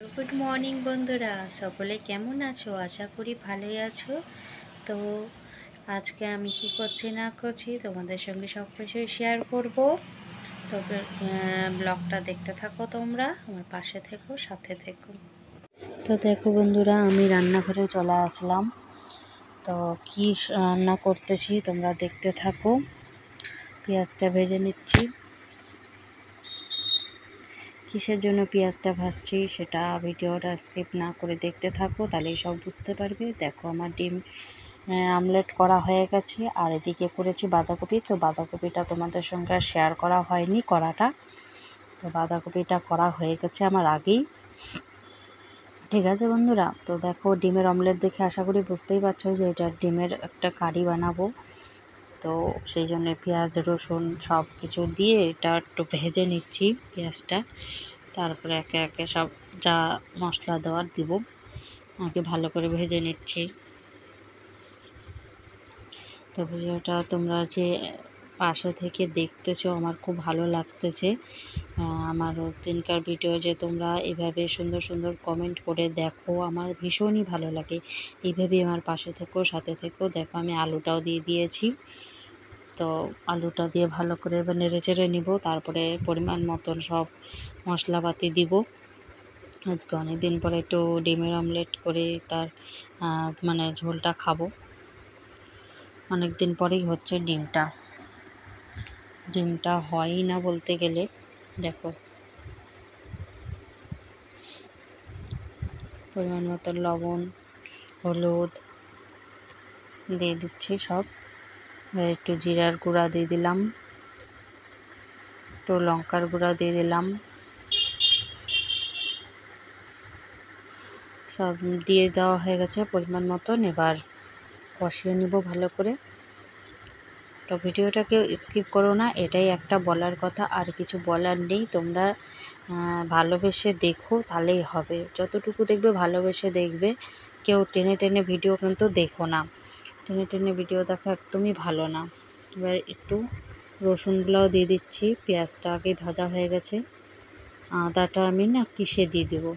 Good morning বন্ধুরা, সকলে কেমন আছো? আশা করি ভালোই আছো। তো আজকে আমি কি করছি না করছি তোমাদের সঙ্গে সব কিছুই শেয়ার করব। তবে ব্লগটা দেখতে থাকো, তোমরা আমার পাশে থেকো, সাথে থেকো। তো দেখো বন্ধুরা, আমি রান্নাঘরে চলে আসলাম। তো কি রান্না করতেছি তোমরা দেখতে থাকো। পেঁয়াজটা ভেজে নিচ্ছি। কিসের জন্য পেঁয়াজটা ভাজছি সেটা ভিডিওটা স্কিপ না করে দেখতে থাকো, তাহলেই সব বুঝতে পারবে। দেখো আমার ডিম আমলেট করা হয়ে গেছে, আর এদিকে করেছি বাঁধাকপি। তো বাঁধাকপিটা তোমাদের সঙ্গে আর শেয়ার করা হয়নি করাটা। তো বাঁধাকপিটা করা হয়ে গেছে আমার আগেই। ঠিক আছে বন্ধুরা, তো দেখো ডিমের অমলেট দেখে আশা করি বুঝতেই পারছো যে এটা ডিমের একটা কারি বানাবো। তো সেই জন্য পেঁয়াজ রসুন সব কিছু দিয়ে এটা একটু ভেজে নিচ্ছি পেঁয়াজটা। তারপরে একে একে সব যা মশলা দেওয়ার দিব, আগে ভালো করে ভেজে নিচ্ছি। তো ভিডিওটা তোমরা যে পাশে থেকে দেখতেছো আমার খুব ভালো লাগতেছে। আমার দিনকার ভিডিও যে তোমরা এভাবে সুন্দর সুন্দর কমেন্ট করে দেখো, আমার ভীষণই ভালো লাগে। এইভাবেই আমার পাশে থেকো, সাথে থেকো। দেখো আমি আলুটাও দিয়ে দিয়েছি। তো আলুটা দিয়ে ভালো করে এবার নেড়ে চেড়ে নিব, তারপরে পরিমাণ মতন সব মশলাপাতি দিব। আজকে অনেক দিন পরে একটু ডিমের অমলেট করে তার মানে ঝোলটা খাবো। অনেক দিন পরেই হচ্ছে ডিমটা হয়ই না বলতে গেলে। দেখো পরিমাণ মতো লবণ, হলুদ দিয়ে দিচ্ছি সব। একটু জিরার গুঁড়া দিয়ে দিলাম, একটু লঙ্কার গুঁড়া দিয়ে দিলাম। সব দিয়ে দেওয়া হয়ে গেছে পরিমাণ মতন। এবার কষিয়ে নিব ভালো করে। তো ভিডিওটা কেউ স্কিপ করো না, এটাই একটা বলার কথা, আর কিছু বলার নেই। তোমরা ভালোবেসে দেখো, তাহলেই হবে। যতটুকু দেখবে ভালোবেসে দেখবে, কেউ টেনে টেনে ভিডিও কিন্তু দেখো না। টেনে টেনে ভিডিও দেখা একদমই ভালো না। এবার একটু রসুনগুলোও দিয়ে দিচ্ছি, পেঁয়াজটা আগে ভাজা হয়ে গেছে। আদাটা আমি না কিসে দিয়ে দেবো,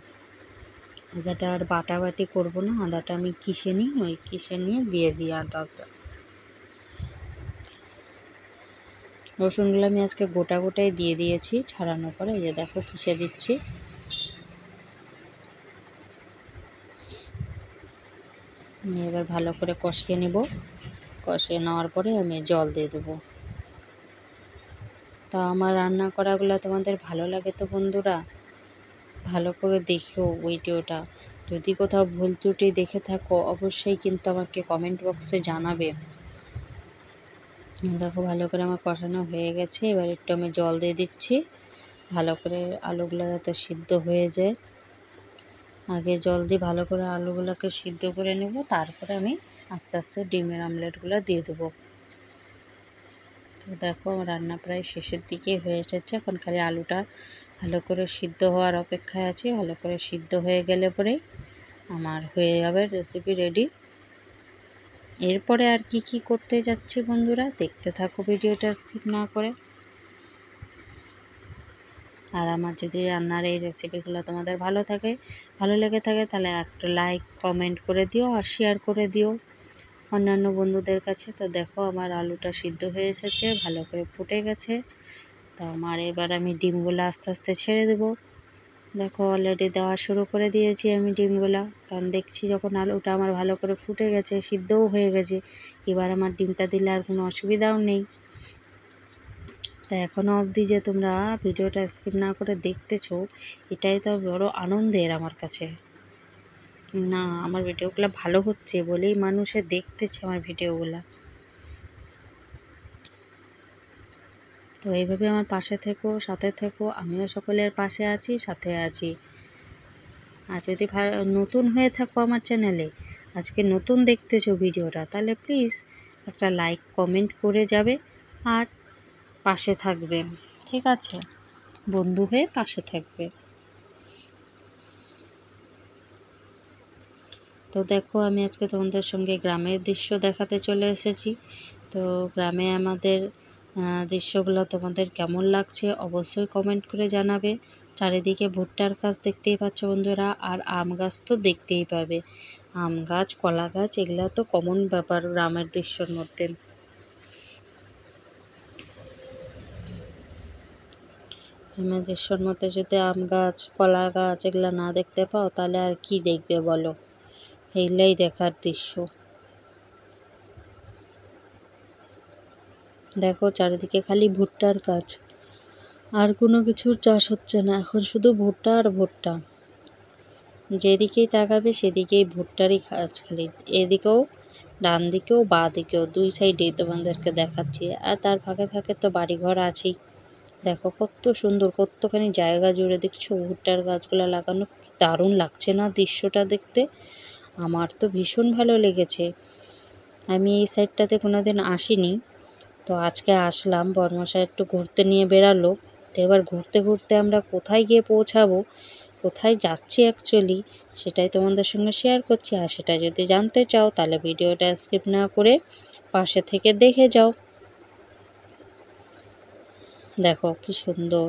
আদাটা আর বাটাবাটি করবো না, আদাটা আমি কিসে নিই, ওই কিসে নিয়ে দিয়ে দিই আদাটা। রসুনগুলো আমি আজকে গোটা গোটাই দিয়ে দিয়েছি, ছাড়ানোর পরে এই যে দেখো কিসে দিচ্ছি। এবার ভালো করে কষিয়ে নেব। কষিয়ে নেওয়ার পরে আমি জল দিয়ে দেবো। তা আমার রান্না করাগুলো তোমাদের ভালো লাগে তো বন্ধুরা, ভালো করে দেখো ভিডিওটা। যদি কোথাও ভুল ত্রুটি দেখে থাকো অবশ্যই কিন্তু আমাকে কমেন্ট বক্সে জানাবে। দেখো ভালো করে আমার কষানো হয়ে গেছে। এবার একটু আমি জল দিয়ে দিচ্ছি, ভালো করে আলুগুলো যাতে সিদ্ধ হয়ে যায়। আগে জল দিয়ে ভালো করে আলুগুলোকে সিদ্ধ করে নেব, তারপরে আমি আস্তে আস্তে ডিমের আমলেটগুলো দিয়ে দেবো। তো দেখো আমার রান্না প্রায় শেষের দিকে হয়ে এসেছে। এখন খালি আলুটা ভালো করে সিদ্ধ হওয়ার অপেক্ষায় আছি। ভালো করে সিদ্ধ হয়ে গেলে পরে আমার হয়ে যাবে রেসিপি রেডি। এরপরে আর কি কি করতে যাচ্ছি বন্ধুরা, দেখতে থাকো ভিডিওটা স্কিপ না করে। আর আমার যদি রান্নার এই রেসিপিগুলো তোমাদের ভালো লেগে থাকে, তাহলে একটা লাইক কমেন্ট করে দিও আর শেয়ার করে দিও অন্যান্য বন্ধুদের কাছে। তো দেখো আমার আলুটা সিদ্ধ হয়ে এসেছে, ভালো করে ফুটে গেছে। তো আমার এবার আমি ডিমগুলো আস্তে আস্তে ছেড়ে দেবো। দেখো অলরেডি দেওয়া শুরু করে দিয়েছি আমি ডিমগুলা, কারণ দেখছি যখন আলুটা আমার ভালো করে ফুটে গেছে, সিদ্ধও হয়ে গেছে, এবার আমার ডিমটা দিলে আর কোনো অসুবিধাও নেই। তা এখনও অবধি যে তোমরা ভিডিওটা স্কিপ না করে দেখতেছো, এটাই তো বড় আনন্দের আমার কাছে। না, আমার ভিডিওগুলো ভালো হচ্ছে বলেই মানুষে দেখতেছে আমার ভিডিওগুলা। তো এইভাবে আমার পাশে থেকো, সাথে থেকো। আমিও সকলের পাশে আছি, সাথে আছি। আর যদি নতুন হয়ে থাকো আমার চ্যানেলে, আজকে নতুন দেখতেছো ভিডিওটা, তাহলে প্লিজ একটা লাইক কমেন্ট করে যাবে আর পাশে থাকবে। ঠিক আছে, বন্ধু হয়ে পাশে থাকবে। তো দেখো আমি আজকে তোমাদের সঙ্গে গ্রামের দৃশ্য দেখাতে চলে এসেছি। তো গ্রামে আমাদের দৃশ্যগুলো তোমাদের কেমন লাগছে অবশ্যই কমেন্ট করে জানাবে। চারিদিকে ভুট্টার গাছ দেখতেই পাচ্ছ বন্ধুরা, আর আম গাছ তো দেখতেই পাবে। আম গাছ, কলা গাছ এগুলো তো কমন ব্যাপার গ্রামের দৃশ্যর মধ্যে। গ্রামের দৃশ্যর মধ্যে যদি আম গাছ, কলা গাছ এগুলো না দেখতে পাও তাহলে আর কি দেখবে বলো? এইগুলাই দেখার দৃশ্য। দেখো চারিদিকে খালি ভুট্টার গাছ, আর কোনো কিছুর চাষ হচ্ছে না, এখন শুধু ভুট্টা আর ভুট্টা। যেদিকেই তাকাবে সেদিকেই ভুট্টারই গাছ খালি, এদিকেও ডান দিকেও বাঁ দিকেও দুই সাইডেই তোমাদেরকে দেখাচ্ছি। আর তার ফাঁকে ফাঁকে তো বাড়িঘর আছেই। দেখো কত সুন্দর, কতখানি জায়গা জুড়ে দেখছো ভুট্টার গাছগুলো লাগানো, দারুণ লাগছে না দৃশ্যটা দেখতে? আমার তো ভীষণ ভালো লেগেছে। আমি এই সাইডটাতে কোনোদিন আসিনি, তো আজকে আসলাম। বর্মশাই একটু ঘুরতে নিয়ে বেরালো, তো এবার ঘুরতে ঘুরতে আমরা কোথায় গিয়ে পৌঁছাবো, কোথায় যাচ্ছি অ্যাকচুয়ালি, সেটাই তোমাদের সঙ্গে শেয়ার করছি। আর সেটা যদি জানতে চাও তাহলে ভিডিওটা স্কিপ না করে পাশে থেকে দেখে যাও। দেখো কি সুন্দর,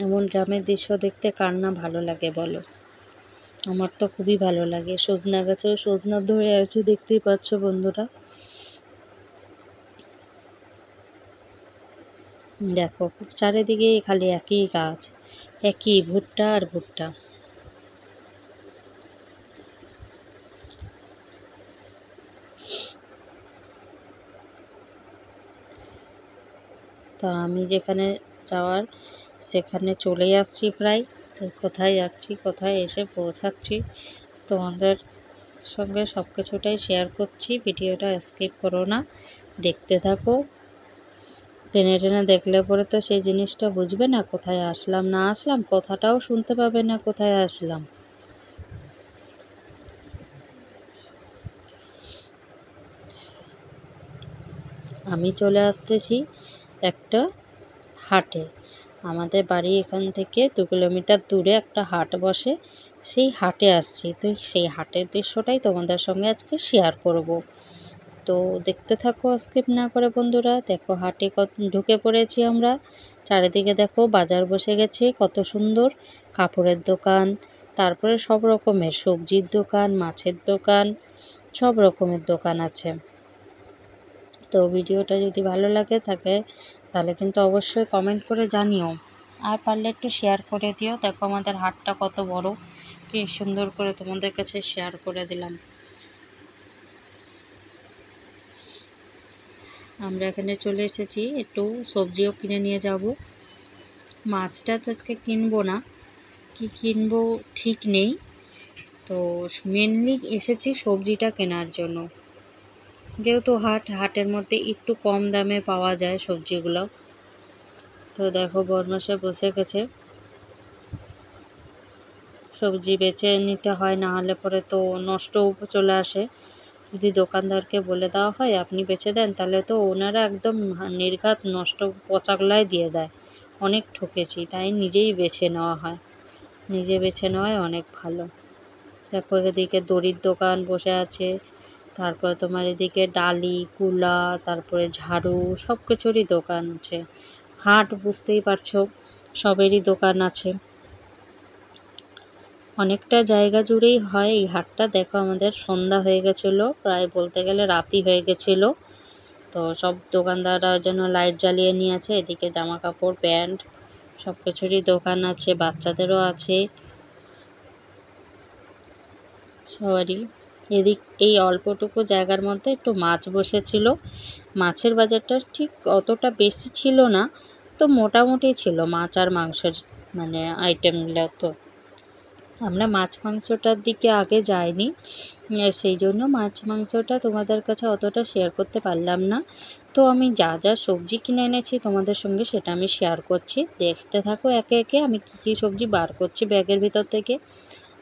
এমন গ্রামের দৃশ্য দেখতে কার না ভালো লাগে বলো? আমার তো খুবই ভালো লাগে। সজনা গাছেও সজনা ধরে আছে দেখতেই পাচ্ছ বন্ধুরা। দেখো চারিদিকে খালি একই গাছ, একই ভুট্টা আর ভুট্টা। তা আমি যেখানে যাওয়ার সেখানে চলেই আসছি প্রায়। তো কোথায় যাচ্ছি, কোথায় এসে পৌঁছাচ্ছি তোমাদের সঙ্গে সব কিছুটাই শেয়ার করছি। ভিডিওটা স্কিপ করো না, দেখতে থাকো। টেনে টেনে দেখলে পরে তো সেই জিনিসটা বুঝবে না কোথায় আসলাম না আসলাম, কথাটাও শুনতে পাবে না কোথায় আসলাম। আমি চলে আসতেছি একটা হাটে। আমাদের বাড়ি এখান থেকে 2 কিলোমিটার দূরে একটা হাট বসে, সেই হাটে আসছি। তো সেই হাটের দৃশ্যটাই তোমাদের সঙ্গে আজকে শেয়ার করব। তো দেখতে থাকো স্কিপ না করে বন্ধুরা। দেখো হাটে ঢুকে পড়েছি আমরা। চারিদিকে দেখো বাজার বসে গেছে, কত সুন্দর কাপড়ের দোকান, তারপরে সব রকমের সবজির দোকান, মাছের দোকান, সব রকমের দোকান আছে। তো ভিডিওটা যদি ভালো লাগে থাকে তাহলে কিন্তু অবশ্যই কমেন্ট করে জানিও, আর পারলে একটু শেয়ার করে দিও। দেখো আমাদের হাটটা কত বড়, কি সুন্দর করে তোমাদের কাছে শেয়ার করে দিলাম। আমরা এখানে চলে এসেছি, একটু সবজিও কিনে নিয়ে যাব। মাছটা আজকে কিনবো না, কি কিনবো ঠিক নেই। তো মেনলি এসেছি সবজিটা কেনার জন্য, যেহেতু হাটের মধ্যে একটু কম দামে পাওয়া যায় সবজিগুলো। তো দেখো বরমাসে বসে গেছে, সবজি বেছে নিতে হয়, না হলে পরে তো নষ্টও চলে আসে। যদি দোকানদারকে বলে দেওয়া হয় আপনি বেছে দেন, তাহলে তো ওনারা একদম নির্ঘাত নষ্ট পচাগুলাই দিয়ে দেয়। অনেক ঠকেছি, তাই নিজেই বেছে নেওয়া হয়। নিজে বেছে নেওয়াই অনেক ভালো। দেখো এদিকে দড়ির দোকান বসে আছে, তারপরে তোমার এদিকে ডালি, কুলা, তারপরে ঝাড়ু, সব কিছুরই দোকান আছে। হাট বুঝতেই পারছো, সবেরই দোকান আছে। অনেকটা জায়গা জুড়েই হয় এই হাটটা। দেখো আমাদের সন্ধ্যা হয়ে গেছিলো, প্রায় বলতে গেলে রাতই হয়ে গেছিলো। তো সব দোকানদাররা যেন লাইট জ্বালিয়ে নিয়েছে। এদিকে জামা কাপড়, প্যান্ট সব কিছুরই দোকান আছে, বাচ্চাদেরও আছে, সবারই। এই অল্পটুকু জায়গার মধ্যে একটু মাছ বসেছিল। মাছের বাজারটা ঠিক অতটা বেশি ছিল না, তো মোটামুটি ছিল মাছ আর মাংসের মানে আইটেমগুলো। তো আমরা মাছ মাংসটার দিকে আগে যাইনি, সেই জন্য মাছ মাংসটা তোমাদের কাছে অতটা শেয়ার করতে পারলাম না। তো আমি যা যা সবজি কিনে এনেছি তোমাদের সঙ্গে সেটা আমি শেয়ার করছি, দেখতে থাকো একে একে আমি কী কী সবজি বার করছি ব্যাগের ভিতর থেকে।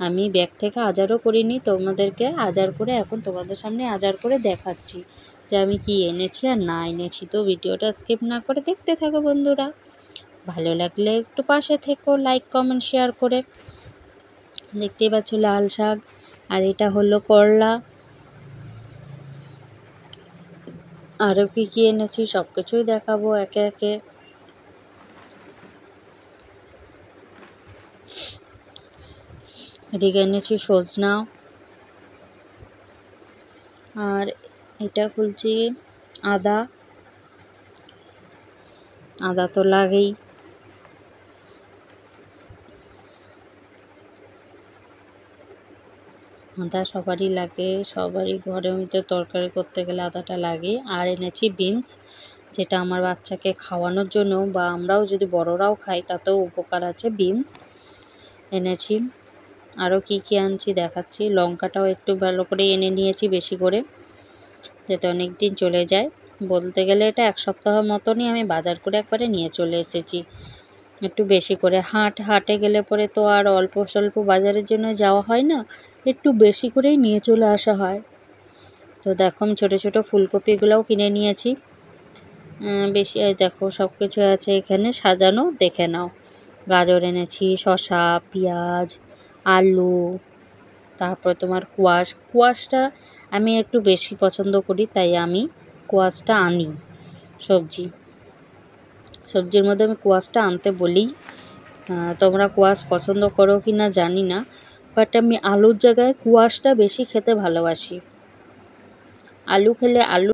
আমি ব্যাগ থেকে আজারও করিনি, তোমাদেরকে আজার করে এখন তোমাদের সামনে আজার করে দেখাচ্ছি যে আমি কি এনেছি আর না এনেছি। তো ভিডিওটা স্কিপ না করে দেখতে থাকো বন্ধুরা, ভালো লাগলে একটু পাশে থেকো লাইক কমেন্ট শেয়ার করে। দেখতেই পাচ্ছ লাল শাক, আর এটা হলো করলা, আরও কী কী এনেছি সব কিছুই দেখাবো একে একে। এদিকে এনেছি সজনা, আর এটা খুলছি আদা। আদা তো লাগেই। আদা সবারই লাগে, সবারই ঘরের মধ্যে তরকারি করতে গেলে আদাটা লাগে। আর এনেছি বিনস, যেটা আমার বাচ্চাকে খাওয়ানোর জন্য বা আমরাও যদি বড়রাও খাই তাতেও উপকার আছে বিনস এনেছি। আরও কী কী আনছি দেখাচ্ছি। লঙ্কাটাও একটু ভালো করে এনে নিয়েছি বেশি করে, যাতে অনেক দিন চলে যায়। বলতে গেলে এটা 1 সপ্তাহ মতনই আমি বাজার করে একবারে নিয়ে চলে এসেছি, একটু বেশি করে। হাটে গেলে পরে তো আর অল্প স্বল্প বাজারের জন্য যাওয়া হয় না, একটু বেশি করেই নিয়ে চলে আসা হয়। তো দেখো আমি ছোটো ছোটো ফুলকপিগুলোও কিনে নিয়েছি। বেশি দেখো সব কিছু আছে এখানে সাজানো, দেখে নাও। গাজর এনেছি, শসা, পেঁয়াজ, আলু, তারপর তোমার কোয়াশটা আমি একটু বেশি পছন্দ করি, তাই আমি কোয়াশটা আনি। সবজির মধ্যে আমি কোয়াশটা আনতে বলি। তোমরা কোয়াশ পছন্দ করো কি না জানি না, বাট আমি আলুর জায়গায় কোয়াশটা বেশি খেতে ভালোবাসি। আলু খেলে